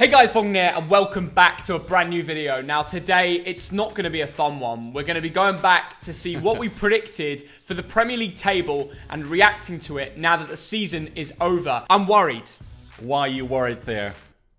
Hey guys, Thogden here, and welcome back to a brand new video. Now today, it's not going to be a fun one. We're going to be going back to see what we predicted for the Premier League table and reacting to it now that the season is over. I'm worried. Why are you worried there?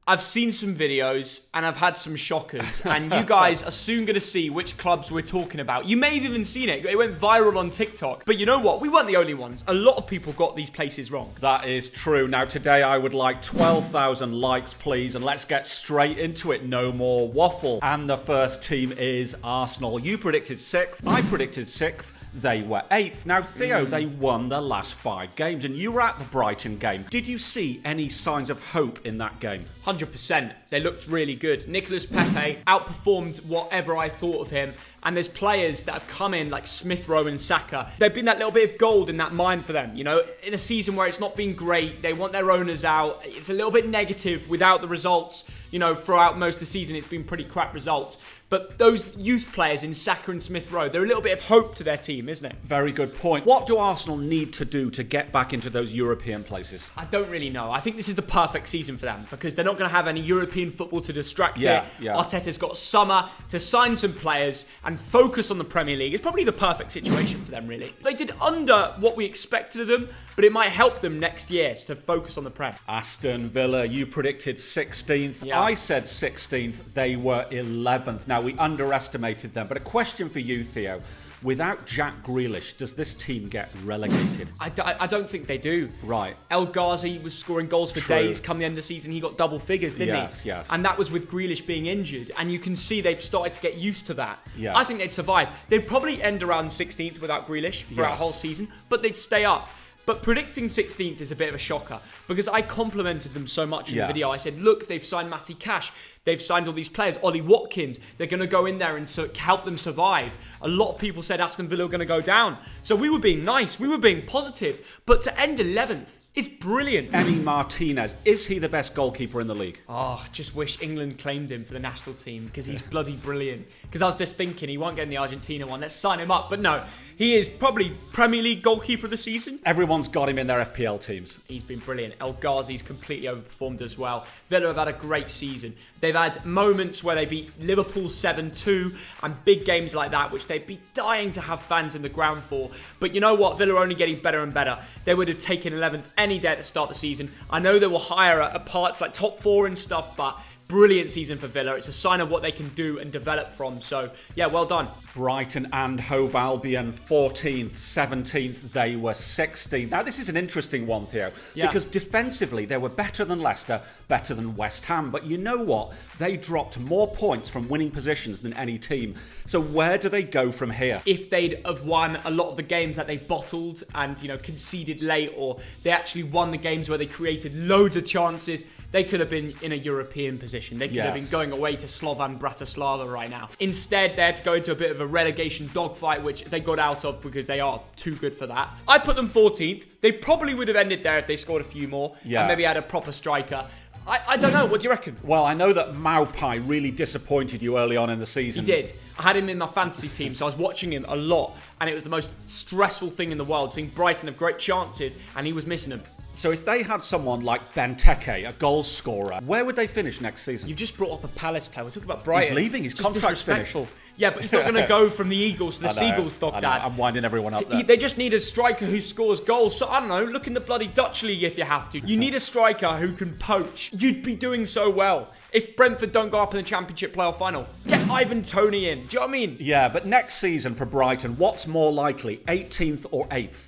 I've seen some videos and I've had some shockers, and you guys are soon going to see which clubs we're talking about. You may have even seen it. It went viral on TikTok. But you know what? We weren't the only ones. A lot of people got these places wrong. That is true. Now today I would like 12,000 likes, please, and let's get straight into it. No more waffle. And the first team is Arsenal. You predicted 6th. I predicted 6th. They were 8th. Now, Theo, they won their last 5 games, and you were at the Brighton game. Did you see any signs of hope in that game? 100%. They looked really good. Nicolas Pepe outperformed whatever I thought of him. And there's players that have come in like Smith Rowe and Saka. They've been that little bit of gold in that mine for them. You know, in a season where it's not been great, they want their owners out. It's a little bit negative without the results. You know, throughout most of the season, it's been pretty crap results. But those youth players in Saka and Smith Rowe, they're a little bit of hope to their team, isn't it? Very good point. What do Arsenal need to do to get back into those European places? I don't really know. I think this is the perfect season for them because they're not going to have any European football to distract it. Arteta's got summer to sign some players and focus on the Premier League. It's probably the perfect situation for them, really. They did under what we expected of them, but it might help them next year to focus on the Prem. Aston Villa, you predicted 16th. Yeah. I said 16th. They were 11th. Now, we underestimated them. But a question for you, Theo. Without Jack Grealish, does this team get relegated? I don't think they do. Right. El Ghazi was scoring goals for days. Come the end of the season, he got double figures, didn't he? Yes. And that was with Grealish being injured. And you can see they've started to get used to that. Yeah. I think they'd survive. They'd probably end around 16th without Grealish for our whole season, but they'd stay up. But predicting 16th is a bit of a shocker because I complimented them so much in the video. I said, look, they've signed Matty Cash. They've signed all these players. Ollie Watkins, they're going to go in there and help them survive. A lot of people said Aston Villa were going to go down. So we were being nice. We were being positive. But to end 11th, it's brilliant. Emi Martinez, is he the best goalkeeper in the league? Oh, just wish England claimed him for the national team because he's bloody brilliant. Because I was just thinking he won't get in the Argentina one. Let's sign him up. But no, he is probably Premier League goalkeeper of the season. Everyone's got him in their FPL teams. He's been brilliant. El Ghazi's completely overperformed as well. Villa have had a great season. They've had moments where they beat Liverpool 7-2 and big games like that, which they'd be dying to have fans in the ground for. But you know what? Villa are only getting better and better. They would have taken 11th any day at the start of the season. I know they were higher at parts like top 4 and stuff, but brilliant season for Villa. It's a sign of what they can do and develop from. So, yeah, well done. Brighton and Hove Albion, 14th, 17th. They were 16th. Now, this is an interesting one, Theo, because defensively, they were better than Leicester, better than West Ham. But you know what? They dropped more points from winning positions than any team. So where do they go from here? If they'd have won a lot of the games that they bottled and, you know, conceded late, or they actually won the games where they created loads of chances, they could have been in a European position. They could have been going away to Slovan Bratislava right now. Instead, they had to go into a bit of a relegation dogfight, which they got out of because they are too good for that. I put them 14th. They probably would have ended there if they scored a few more and maybe had a proper striker. I don't know. What do you reckon? Well, I know that Maupai really disappointed you early on in the season. He did. I had him in my fantasy team, so I was watching him a lot, and it was the most stressful thing in the world, seeing Brighton have great chances, and he was missing them. So if they had someone like Benteke, a goal scorer, where would they finish next season? You've just brought up a Palace player. We're talking about Brighton. He's leaving. His contract's finished. Yeah, but he's not going to go from the Eagles to the Seagulls, Dad. I'm winding everyone up there. They just need a striker who scores goals. So, I don't know, look in the bloody Dutch league if you have to. You need a striker who can poach. You'd be doing so well. If Brentford don't go up in the Championship playoff final, get Ivan Toney in. Do you know what I mean? Yeah, but next season for Brighton, what's more likely, 18th or 8th?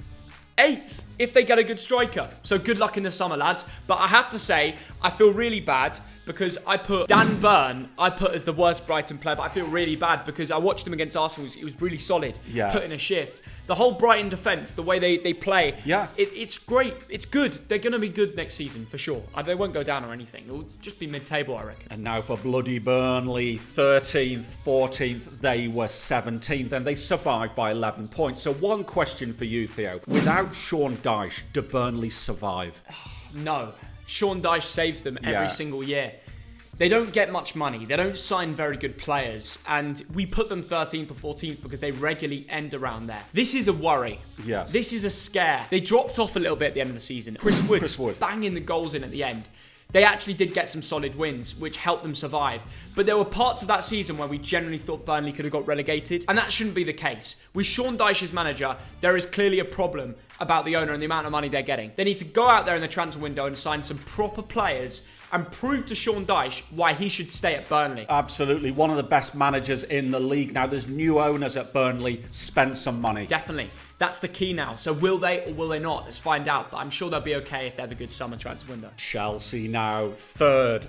8th, if they get a good striker. So good luck in the summer, lads. But I have to say, I feel really bad because I put Dan Burn, as the worst Brighton player, but I feel really bad because I watched him against Arsenal. He was really solid, put in a shift. The whole Brighton defence, the way they play, it's great. It's good. They're going to be good next season, for sure. They won't go down or anything. It'll just be mid-table, I reckon. And now for bloody Burnley, 13th, 14th, they were 17th, and they survived by 11 points. So one question for you, Theo. Without Sean Dyche, do Burnley survive? No. Sean Dyche saves them every single year. They don't get much money. They don't sign very good players. And we put them 13th or 14th because they regularly end around there. This is a worry. Yes. This is a scare. They dropped off a little bit at the end of the season. Chris Wood banging the goals in at the end. they actually did get some solid wins, which helped them survive. But there were parts of that season where we generally thought Burnley could have got relegated, and that shouldn't be the case. With Sean Dyche as manager, there is clearly a problem about the owner and the amount of money they're getting. They need to go out there in the transfer window and sign some proper players and prove to Sean Dyche why he should stay at Burnley. Absolutely. One of the best managers in the league. Now, there's new owners at Burnley. Spend some money. Definitely. That's the key now. So will they or will they not? Let's find out. But I'm sure they'll be okay if they have a good summer transfer window. Chelsea now third.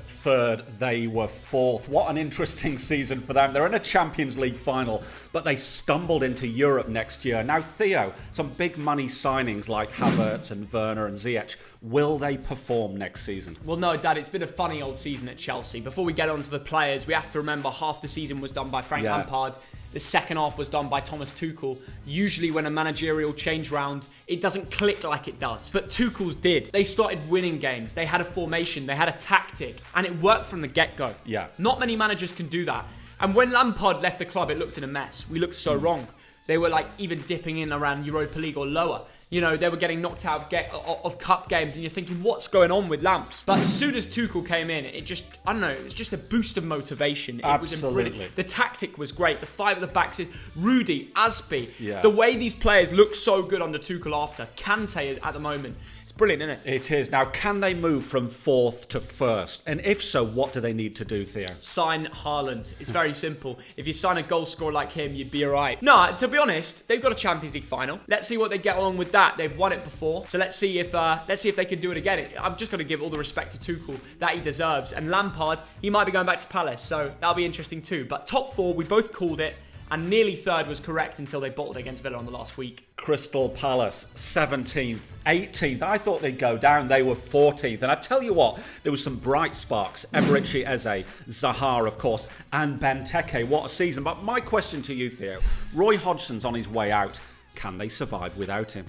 They were fourth. What an interesting season for them. They're in a Champions League final, but they stumbled into Europe next year. Now, Theo, some big money signings like Havertz and Werner and Ziyech. Will they perform next season? Well, no, Dad, it's been a funny old season at Chelsea. Before we get on to the players, we have to remember half the season was done by Frank Lampard. The second half was done by Thomas Tuchel. Usually when a managerial change round, it doesn't click like it does. But Tuchel's did. They started winning games. They had a formation. They had a tactic. And it worked from the get-go. Yeah. Not many managers can do that. And when Lampard left the club, it looked in a mess. We looked so wrong. They were like even dipping in around Europa League or lower. You know, they were getting knocked out of cup games and you're thinking, what's going on with Lamps? But as soon as Tuchel came in, it just, I don't know, it was just a boost of motivation. Absolutely. The tactic was great. The five at the back, Rudy, Aspie, Yeah. the way these players look so good under Tuchel after. Kante at the moment. Brilliant, isn't it? It is. Now, can they move from fourth to first? And if so, what do they need to do, Theo? Sign Haaland. It's very simple. If you sign a goal scorer like him, you'd be all right. No, to be honest, they've got a Champions League final. Let's see what they get along with that. They've won it before, so let's see if they can do it again. I'm just going to give all the respect to Tuchel that he deserves. And Lampard, he might be going back to Palace, so that'll be interesting too. But top four, we both called it. And nearly third was correct until they bottled against Villa on the last week. Crystal Palace, 17th, 18th. I thought they'd go down. They were 14th. And I tell you what, there was some bright sparks. Eberechi Eze, Zaha, of course, and Benteke. What a season. But my question to you, Theo, Roy Hodgson's on his way out. Can they survive without him?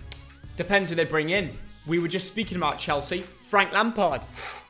Depends who they bring in. We were just speaking about Chelsea. Frank Lampard.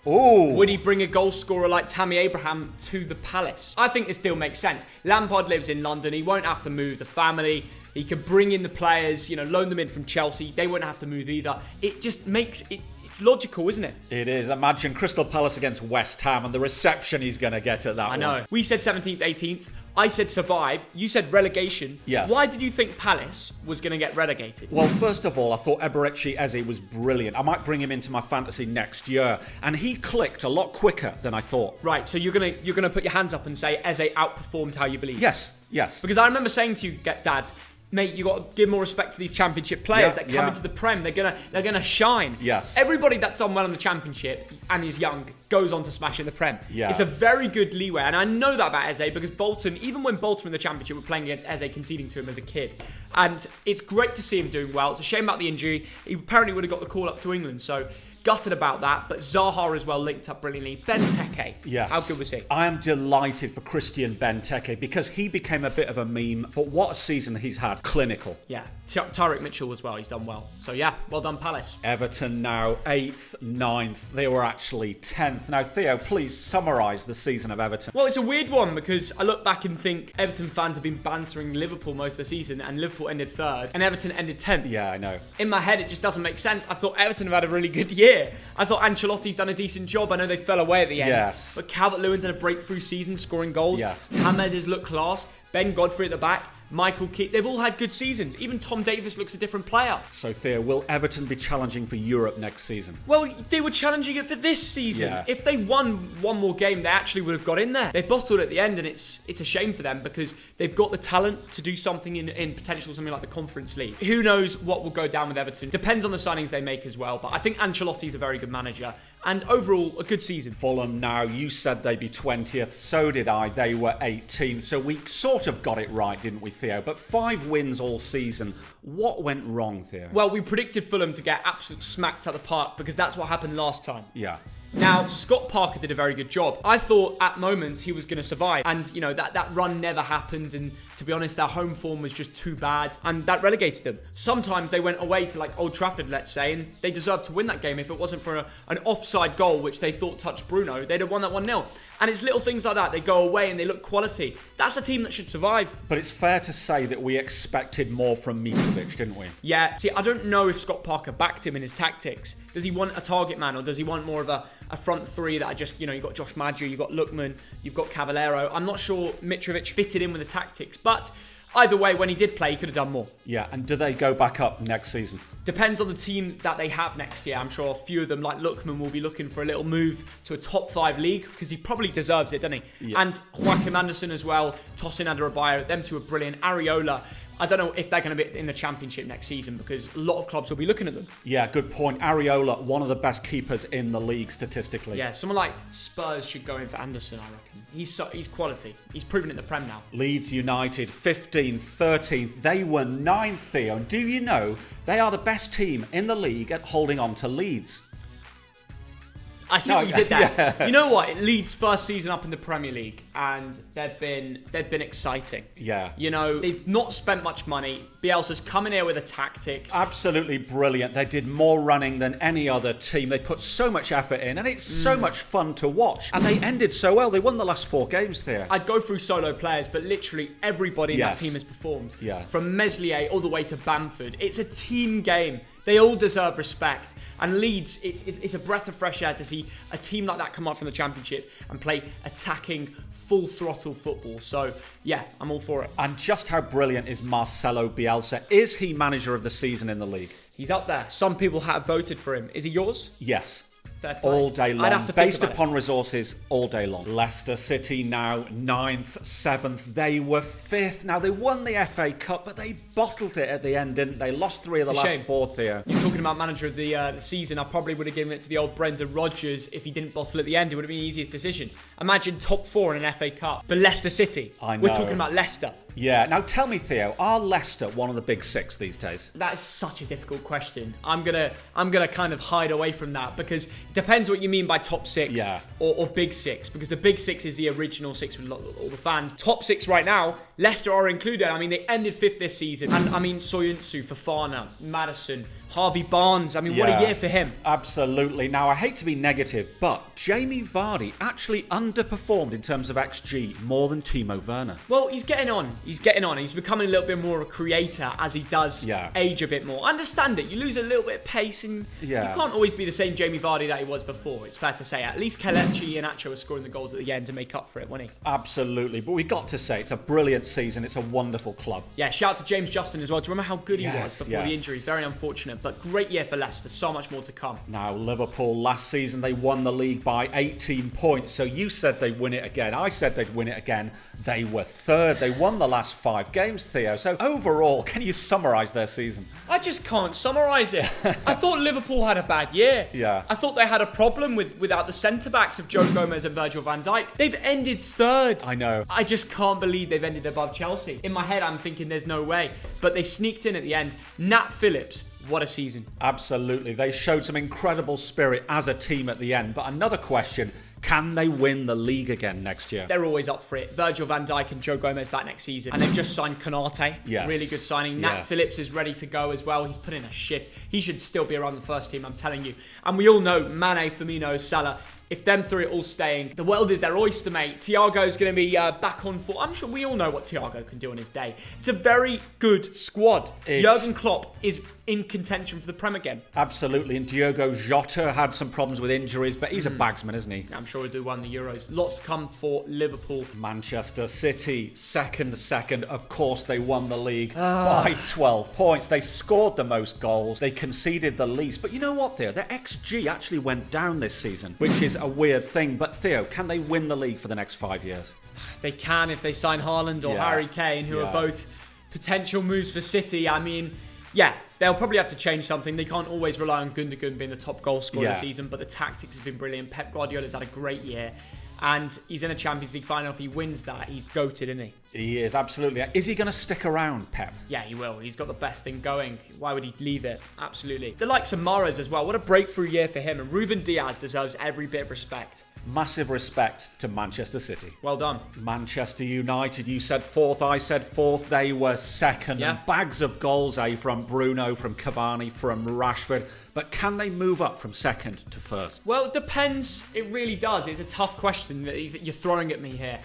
Ooh. Would he bring a goal scorer like Tammy Abraham to the Palace? I think this deal makes sense. Lampard lives in London. He won't have to move the family. He could bring in the players, loan them in from Chelsea. They won't have to move either. It just makes it. It's logical, isn't it? It is. Imagine Crystal Palace against West Ham and the reception he's going to get at that one. I know. We said 17th, 18th. I said survive. You said relegation. Yes. Why did you think Palace was going to get relegated? Well, first of all, I thought Eberechi Eze was brilliant. I might bring him into my fantasy next year. And he clicked a lot quicker than I thought. Right, so you're gonna put your hands up and say Eze outperformed how you believe. Yes. Because I remember saying to you, Dad, mate, you got to give more respect to these Championship players that come into the Prem. They're gonna shine. Yes. Everybody that's done well in the Championship and is young goes on to smash in the Prem. Yeah. It's a very good leeway, and I know that about Eze because Bolton, even when Bolton were in the Championship, were playing against Eze, conceding to him as a kid, and it's great to see him doing well. It's a shame about the injury. He apparently would have got the call up to England, so. Gutted about that, but Zaha as well linked up brilliantly. Benteke, yes. How good was he? I am delighted for Christian Benteke because he became a bit of a meme, but what a season he's had. Clinical. Yeah, Tariq Mitchell as well, he's done well. So yeah, well done Palace. Everton now 8th, 9th, they were actually 10th. Now Theo, please summarise the season of Everton. Well, it's a weird one because I look back and think Everton fans have been bantering Liverpool most of the season and Liverpool ended 3rd and Everton ended 10th. Yeah, I know. In my head, it just doesn't make sense. I thought Everton have had a really good year. I thought Ancelotti's done a decent job. I know they fell away at the end. Yes. But Calvert-Lewin's had a breakthrough season, scoring goals. Yes. James has looked class. Ben Godfrey at the back. Michael Keane. They've all had good seasons. Even Tom Davies looks a different player. So, Theo, will Everton be challenging for Europe next season? Well, they were challenging it for this season. Yeah. If they won one more game, they actually would have got in there. They bottled at the end, and it's a shame for them because they've got the talent to do something in potential something like the Conference League. Who knows what will go down with Everton? Depends on the signings they make as well. But I think Ancelotti's a very good manager. And overall, a good season. Fulham now, you said they'd be 20th, so did I. They were 18th, so we sort of got it right, didn't we, Theo? But 5 wins all season. What went wrong, Theo? Well, we predicted Fulham to get absolutely smacked at the park because that's what happened last time. Yeah. Now, Scott Parker did a very good job. I thought at moments he was going to survive. And, that run never happened. And to be honest, their home form was just too bad. And that relegated them. Sometimes they went away to Old Trafford, let's say, and they deserved to win that game. If it wasn't for an offside goal, which they thought touched Bruno, they'd have won that 1-0. And it's little things like that. They go away and they look quality. That's a team that should survive. But it's fair to say that we expected more from Mitrovic, didn't we? Yeah. See, I don't know if Scott Parker backed him in his tactics. Does he want a target man, or does he want more of a front three that are just, you've got Josh Maggio, you've got Lookman, you've got Cavallero. I'm not sure Mitrovic fitted in with the tactics, but either way, when he did play, he could have done more. Yeah, and do they go back up next season? Depends on the team that they have next year. I'm sure a few of them, like Lookman, will be looking for a little move to a top 5 league, because he probably deserves it, doesn't he? Yeah. And Joachim Anderson as well, Tosin Adarabioyo, them two are brilliant. Areola, I don't know if they're going to be in the Championship next season, because a lot of clubs will be looking at them. Yeah, good point. Areola, one of the best keepers in the league statistically. Yeah, someone like Spurs should go in for Anderson, I reckon. He's quality. He's proven it in the Prem now. Leeds United, 15th, 13th. They were 9th, Theo. And do you know, they are the best team in the league at holding on to Leeds. I see what you did there. Yeah. You know what? Leeds' first season up in the Premier League, and they've been exciting. Yeah. They've not spent much money. Bielsa's come in here with a tactic. Absolutely brilliant. They did more running than any other team. They put so much effort in, and it's so much fun to watch. And they ended so well. They won the last 4 games there. I'd go through solo players, but literally everybody in that team has performed. Yeah. From Meslier all the way to Bamford. It's a team game. They all deserve respect. And Leeds, it's a breath of fresh air to see a team like that come up from the Championship and play attacking, full throttle football. So, yeah, I'm all for it. And just how brilliant is Marcelo Bielsa? Is he manager of the season in the league? He's up there. Some people have voted for him. Is he yours? Yes. All day long. I'd have to based upon resources, all day long. Leicester City now 9th, 7th. They were 5th. Now, they won the FA Cup, but they bottled it at the end, didn't they? Lost 3 of the last 4 here. You're talking about manager of the season. I probably would have given it to the old Brendan Rodgers if he didn't bottle at the end. It would have been the easiest decision. Imagine top 4 in an FA Cup for Leicester City. I know. We're talking about Leicester. Yeah. Now, tell me, Theo, are Leicester one of the big 6 these days? That is such a difficult question. I'm gonna kind of hide away from that, because it depends what you mean by top 6 or big 6, because the big 6 is the original 6 with all the fans. Top 6 right now, Leicester are included. I mean, they ended 5th this season. And I mean, Soyuncu, Fofana, Maddison, Harvey Barnes. I mean, what a year for him. Absolutely. Now, I hate to be negative, but Jamie Vardy actually underperformed in terms of XG more than Timo Werner. Well, he's getting on. He's becoming a little bit more of a creator as he does age a bit more. I understand it. You lose a little bit of pace, and you can't always be the same Jamie Vardy that he was before. It's fair to say. At least Kelechi and Acho were scoring the goals at the end to make up for it, wasn't he? Absolutely. But we got to say, it's a brilliant season. It's a wonderful club. Yeah, shout out to James Justin as well. Do you remember how good he was before the injury? Very unfortunate, but great year for Leicester. So much more to come. Now, Liverpool, last season, they won the league by 18 points. So you said they'd win it again. I said they'd win it again. They were 3rd. They won the last 5 games, Theo. So overall, can you summarise their season? I just can't summarise it. I thought Liverpool had a bad year. Yeah. I thought they had a problem without the centre-backs of Joe Gomez and Virgil van Dijk. They've ended 3rd. I know. I just can't believe they've ended above Chelsea. In my head, I'm thinking there's no way. But they sneaked in at the end. Nat Phillips, what a season. Absolutely. They showed some incredible spirit as a team at the end. But another question, can they win the league again next year? They're always up for it. Virgil van Dijk and Joe Gomez back next season. And they've just signed Konate. Yes. Really good signing. Nat Phillips is ready to go as well. He's put in a shift. He should still be around the first team, I'm telling you. And we all know Mane, Firmino, Salah, if them 3 are all staying, the world is their oyster, mate. Thiago's going to be back on form. I'm sure we all know what Thiago can do on his day. It's a very good squad. Jurgen Klopp is in contention for the Prem again. Absolutely. And Diogo Jota had some problems with injuries, but he's a bagsman, isn't he? I'm sure he'll do well in the Euros. Lots to come for Liverpool. Manchester City, second. Of course, they won the league by 12 points. They scored the most goals. They conceded the least. But you know what, Theo? Their XG actually went down this season, which is a weird thing. But Theo, can they win the league for the next 5 years? They can if they sign Haaland or Harry Kane, who are both potential moves for City. I mean, they'll probably have to change something. They can't always rely on Gundogan being the top goal scorer this season, but the tactics have been brilliant. Pep Guardiola's had a great year, and he's in a Champions League final. If he wins that, he's goated, isn't he? He is, absolutely. Is he going to stick around, Pep? Yeah, he will. He's got the best thing going. Why would he leave it? Absolutely. The likes of Mahrez as well. What a breakthrough year for him. And Ruben Diaz deserves every bit of respect. Massive respect to Manchester City. Well done. Manchester United, you said fourth, I said fourth. They were second. Yeah. And bags of goals, from Bruno, from Cavani, from Rashford. But can they move up from second to first? Well, it depends. It really does. It's a tough question that you're throwing at me here.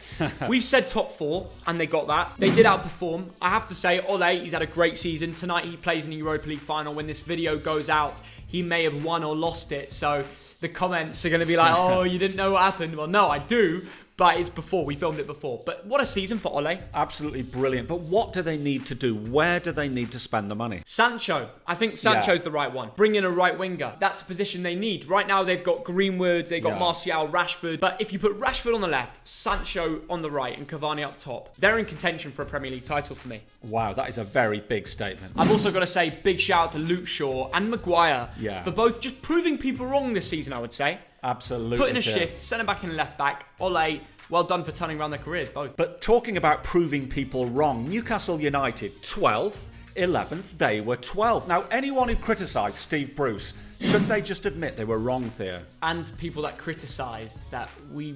We've said top four, and they got that. They did outperform. I have to say, Ole, he's had a great season. Tonight he plays in the Europa League final. When this video goes out, he may have won or lost it. So the comments are going to be like, oh, you didn't know what happened. Well, no, I do. But it's before. We filmed it before. But what a season for Ole. Absolutely brilliant. But what do they need to do? Where do they need to spend the money? Sancho. I think Sancho's the right one. Bring in a right winger. That's a position they need. Right now they've got Greenwood, they've got Martial, Rashford. But if you put Rashford on the left, Sancho on the right and Cavani up top, they're in contention for a Premier League title for me. Wow, that is a very big statement. I've also got to say big shout out to Luke Shaw and Maguire for both just proving people wrong this season, I would say. Absolutely. Put in a shift, centre back and left back. Ole, well done for turning around their careers, both. But talking about proving people wrong, Newcastle United, 12th, 11th, they were 12th. Now, anyone who criticised Steve Bruce, should they just admit they were wrong, Theo? And people that criticised that we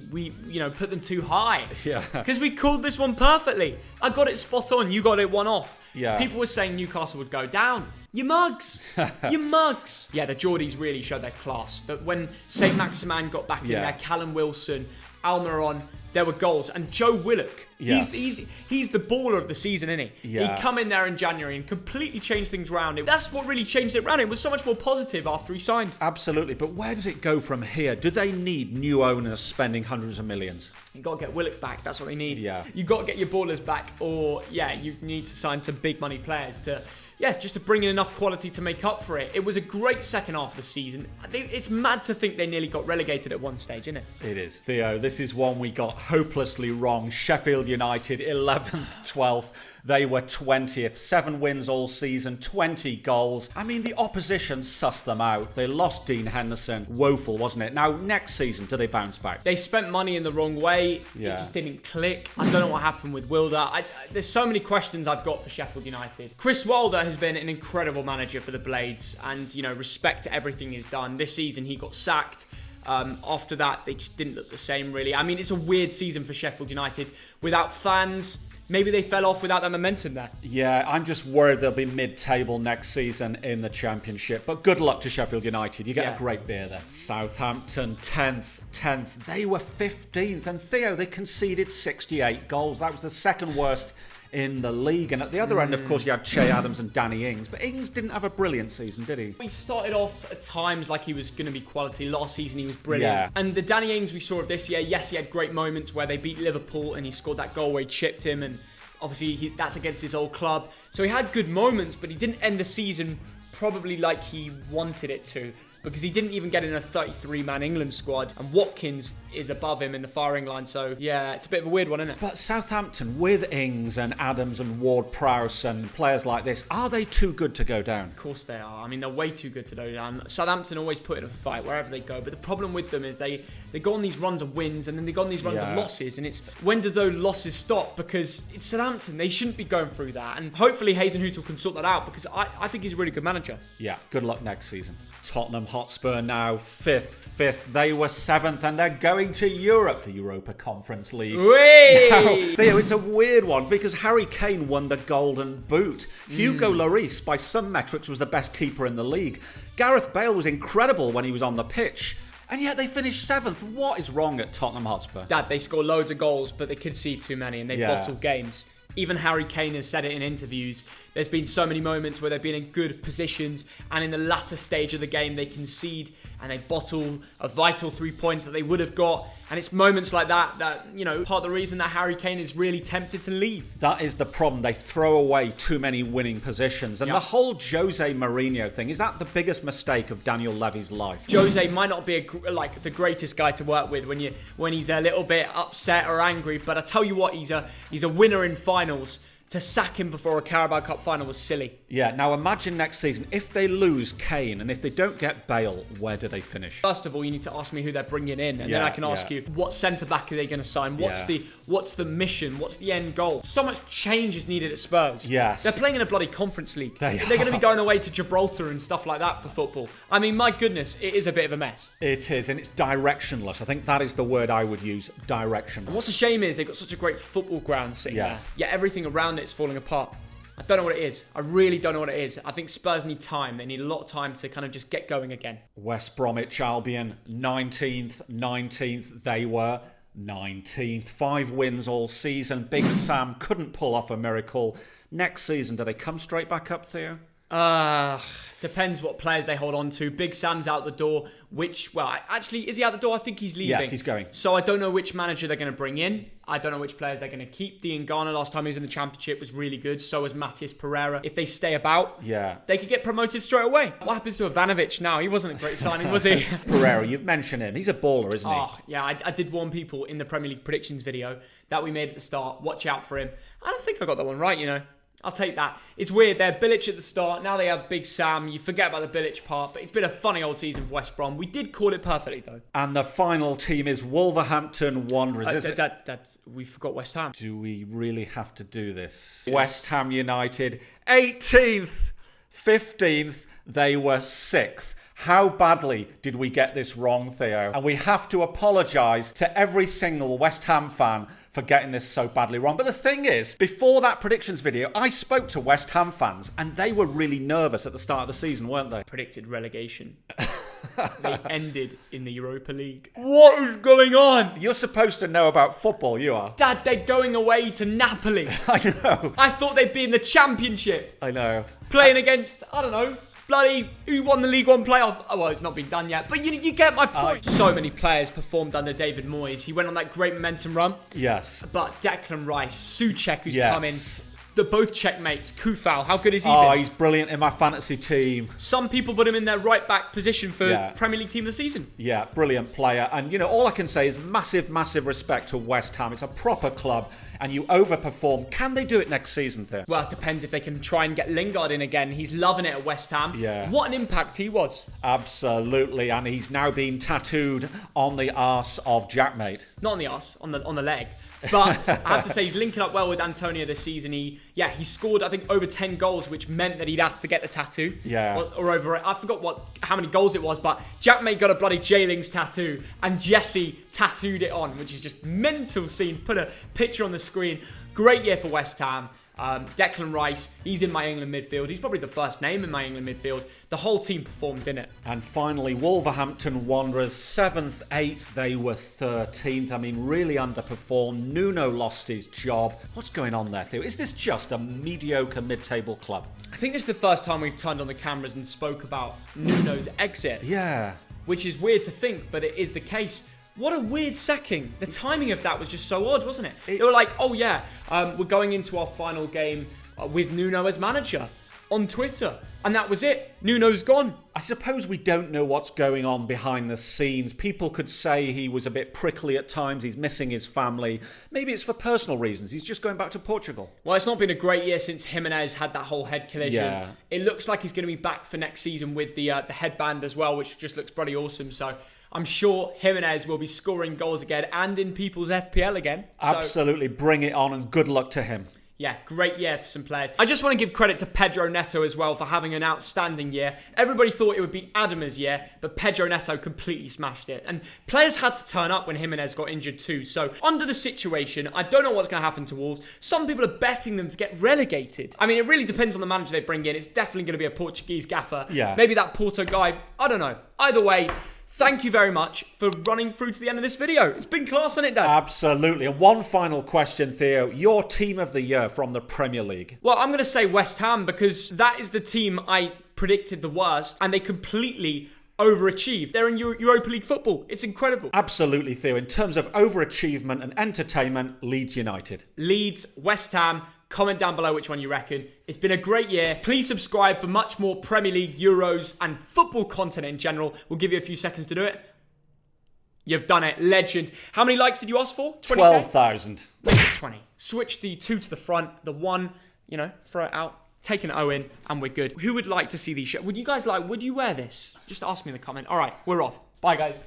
put them too high. Yeah. Because we called this one perfectly. I got it spot on, you got it one off. Yeah. People were saying Newcastle would go down. You mugs! You mugs! Yeah, the Geordies really showed their class. But when St. Maximan got back in there, Callum Wilson, Almiron, there were goals. And Joe Willock, he's the baller of the season, isn't he? Yeah. He'd come in there in January and completely changed things around. That's what really changed it around. It was so much more positive after he signed. Absolutely. But where does it go from here? Do they need new owners spending hundreds of millions? You got to get Willock back. That's what they need. Yeah. You got to get your ballers back, or you need to sign some big money players to, just to bring in enough quality to make up for it. It was a great second half of the season. It's mad to think they nearly got relegated at one stage, isn't it? It is. Theo, this is one we got hopelessly wrong. Sheffield United, 11th, 12th. They were 20th. 7 wins all season, 20 goals. I mean, the opposition sussed them out. They lost Dean Henderson. Woeful, wasn't it? Now, next season, do they bounce back? They spent money in the wrong way. Yeah. It just didn't click. I don't know what happened with Wilder. There's so many questions I've got for Sheffield United. Chris Wilder has been an incredible manager for the Blades, and, respect to everything he's done. This season, he got sacked. After that, they just didn't look the same, really. I mean, it's a weird season for Sheffield United. Without fans, maybe they fell off without that momentum there. Yeah, I'm just worried they'll be mid-table next season in the Championship. But good luck to Sheffield United. You get a great beer there. Southampton, 10th. They were 15th. And Theo, they conceded 68 goals. That was the second worst in the league. And at the other end, of course, you had Che Adams and Danny Ings. But Ings didn't have a brilliant season, did he? He started off at times like he was going to be quality. Last season, he was brilliant. Yeah. And the Danny Ings we saw of this year, yes, he had great moments where they beat Liverpool and he scored that goal where he chipped him. And obviously, that's against his old club. So he had good moments, but he didn't end the season probably like he wanted it to, because he didn't even get in a 33-man England squad, and Watkins is above him in the firing line. So, yeah, it's a bit of a weird one, isn't it? But Southampton, with Ings and Adams and Ward-Prowse and players like this, are they too good to go down? Of course they are. I mean, they're way too good to go down. Southampton always put in a fight wherever they go, but the problem with them is they go on these runs of wins, and then they go on these runs of losses, and it's when do those losses stop? Because it's Southampton. They shouldn't be going through that, and hopefully Hazenhutel can sort that out, because I think he's a really good manager. Yeah, good luck next season. Tottenham Hotspur now 5th. They were 7th, and they're going to Europe, the Europa Conference League. Now, Theo, it's a weird one because Harry Kane won the Golden Boot. Hugo Lloris, by some metrics, was the best keeper in the league. Gareth Bale was incredible when he was on the pitch. And yet they finished 7th. What is wrong at Tottenham Hotspur? Dad, they score loads of goals, but they concede too many, and they bottle games. Even Harry Kane has said it in interviews. There's been so many moments where they've been in good positions, and in the latter stage of the game, they concede and they bottle a vital 3 points that they would have got. And it's moments like that, part of the reason that Harry Kane is really tempted to leave. That is the problem. They throw away too many winning positions. And the whole Jose Mourinho thing, is that the biggest mistake of Daniel Levy's life? Jose might not be the greatest guy to work with when he's a little bit upset or angry, but I tell you what, he's a winner in finals. To sack him before a Carabao Cup final was silly. Yeah, now imagine next season, if they lose Kane and if they don't get Bale, where do they finish? First of all, you need to ask me who they're bringing in, and then I can ask you, what centre-back are they going to sign? What's the mission? What's the end goal? So much change is needed at Spurs. Yes. They're playing in a bloody Conference League. They're going to be going away to Gibraltar and stuff like that for football. I mean, my goodness, it is a bit of a mess. It is, and it's directionless. I think that is the word I would use, directionless. And what's a shame is they've got such a great football ground sitting there. Yet everything around it's falling apart. I don't know what it is. I really don't know what it is. I think Spurs need time. They need a lot of time to kind of just get going again. West Bromwich Albion, 19th. They were 19th. 5 wins all season. Big Sam couldn't pull off a miracle. Next season, do they come straight back up, Theo? Depends what players they hold on to. Big Sam's out the door. Actually, is he out the door? I think he's leaving. Yes, he's going. So I don't know which manager they're going to bring in. I don't know which players they're going to keep. Dean Garner, last time he was in the Championship, was really good. So was Matías Pereira. If they stay about, they could get promoted straight away. What happens to Ivanovic now? He wasn't a great signing, was he? Pereira, you've mentioned him. He's a baller, isn't he? Oh, yeah. I did warn people in the Premier League predictions video that we made at the start. Watch out for him. I don't think I got that one right, you know. I'll take that. It's weird. They're Bilic at the start. Now they have Big Sam. You forget about the Bilic part, but it's been a funny old season for West Brom. We did call it perfectly, though. And the final team is Wolverhampton Wanderers. We forgot West Ham. Do we really have to do this? Yes. West Ham United, 18th. 15th, they were 6th. How badly did we get this wrong, Theo? And we have to apologise to every single West Ham fan for getting this so badly wrong. But the thing is, before that predictions video, I spoke to West Ham fans and they were really nervous at the start of the season, weren't they? Predicted relegation. They ended in the Europa League. What is going on? You're supposed to know about football, you are. Dad, they're going away to Napoli. I know. I thought they'd be in the Championship. I know. Playing against, I don't know, bloody, who won the League One playoff? Oh, well, it's not been done yet. But you get my point. So many players performed under David Moyes. He went on that great momentum run. Yes. But Declan Rice, Souček, who's come in. They're both checkmates. Kufal, how good is he been? Oh, he's brilliant in my fantasy team. Some people put him in their right back position for Premier League team of the season. Yeah, brilliant player. And, you know, all I can say is massive, massive respect to West Ham. It's a proper club and you overperform. Can they do it next season, Theo? Well, it depends if they can try and get Lingard in again. He's loving it at West Ham. Yeah. What an impact he was. Absolutely. And he's now been tattooed on the arse of Jackmate. Not on the arse, on the leg. But I have to say, he's linking up well with Antonio this season. He scored, I think, over 10 goals, which meant that he'd have to get the tattoo. Yeah. Or over, I forgot how many goals it was, but Jackmate got a bloody J-Lings tattoo, and Jesse tattooed it on, which is just mental scene. Put a picture on the screen. Great year for West Ham. Declan Rice, he's in my England midfield. He's probably the first name in my England midfield. The whole team performed in it. And finally, Wolverhampton Wanderers, 7th, 8th. They were 13th. I mean, really underperformed. Nuno lost his job. What's going on there, Theo? Is this just a mediocre mid-table club? I think this is the first time we've turned on the cameras and spoke about Nuno's exit. Yeah. Which is weird to think, but it is the case. What a weird sacking. The timing of that was just so odd, wasn't it? They were like, oh yeah, we're going into our final game with Nuno as manager on Twitter. And that was it. Nuno's gone. I suppose we don't know what's going on behind the scenes. People could say he was a bit prickly at times. He's missing his family. Maybe it's for personal reasons. He's just going back to Portugal. Well, it's not been a great year since Jimenez had that whole head collision. Yeah. It looks like he's going to be back for next season with the headband as well, which just looks pretty awesome. So I'm sure Jimenez will be scoring goals again and in people's FPL again. Absolutely. Bring it on and good luck to him. Yeah, great year for some players. I just want to give credit to Pedro Neto as well for having an outstanding year. Everybody thought it would be Adama's year, but Pedro Neto completely smashed it. And players had to turn up when Jimenez got injured too. So under the situation, I don't know what's going to happen to Wolves. Some people are betting them to get relegated. I mean, it really depends on the manager they bring in. It's definitely going to be a Portuguese gaffer. Yeah. Maybe that Porto guy. I don't know. Either way, thank you very much for running through to the end of this video. It's been class, hasn't it, Dad? Absolutely. And one final question, Theo. Your team of the year from the Premier League? Well, I'm going to say West Ham because that is the team I predicted the worst and they completely overachieved. They're in Europa League football. It's incredible. Absolutely, Theo. In terms of overachievement and entertainment, Leeds United. Leeds, West Ham. Comment down below which one you reckon. It's been a great year. Please subscribe for much more Premier League, Euros, and football content in general. We'll give you a few seconds to do it. You've done it. Legend. How many likes did you ask for? 12,000. Make it 20. Switch the 2 to the front. The 1, throw it out. Take an O in, and we're good. Who would like to see these shirts? Would you guys would you wear this? Just ask me in the comment. All right, we're off. Bye, guys.